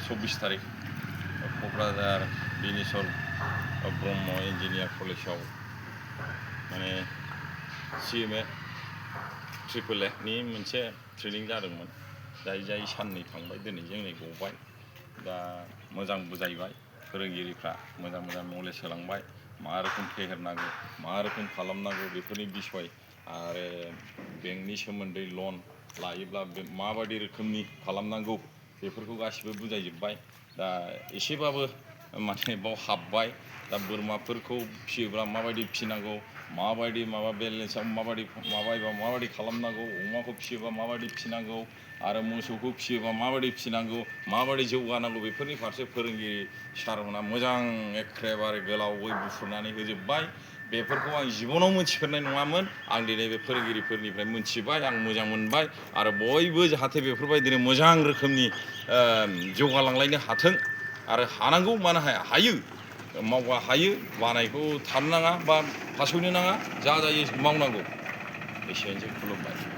24 तारिख क'क्राझार बिनेश्वर ब्रह्म इन्जिनियार कलेजाव माने CMA ट्रिपल एकनि मोनसे ट्रेनिं जादोंमोन। जाय साननै थांबाय, दिनै जोंनि गबाय। दा मोजां बुजायबाय फोरोंगिरिफ्रा, मोजां नलेज होलांबाय, मा रोखोम फेहेरनांगौ, मा रोखोम खालामनांगौ बेफोरनि बिसय आरो बेंकनि सोमोन्दै लन लायोब्ला माबायदि रोखोमनि खालामनांगौ बेफोरखौ गासिबो बुजायजोब्बाय। दा एसेबाबो माने बाव हाबबाय। दा बोरमाफोरखौ फिसियोब्ला माबायदि फिसिनांगौ, माबायदि बेलेन्सआव माबायदि खालामनांगौ, अमाखौ फिसियोबा माबायदि फिसिनांगौ आरो मोसौखौ फिसियोबा माबायदि फिसिनांगौ, माबायदि जौगानांगौ बेफोरनि फारसे फोरोंगिरि सारमोना मोजां एखेबारे गोलावै बुफ्रुनानै होजोब्बाय। बेफोरखौ आं जिबनाव मोनथिफेरनाय नङामोन। आं दिनै बे फोरोंगिरिफोरनिफ्राय मोनथिबाय, आं मोजां मोनबाय आरो बयबो जाहाथे बेफोरबायदिनो मोजां रोखोमनि जौगालांलायनो हाथों आरो हानांगौ, मानो हाया, हायो, मावबा हायो, बानायखौ थानो नाङा बा फासयनो नाङा, जा जायो मावनांगौ। एसेनोसै, खुलुमबाय।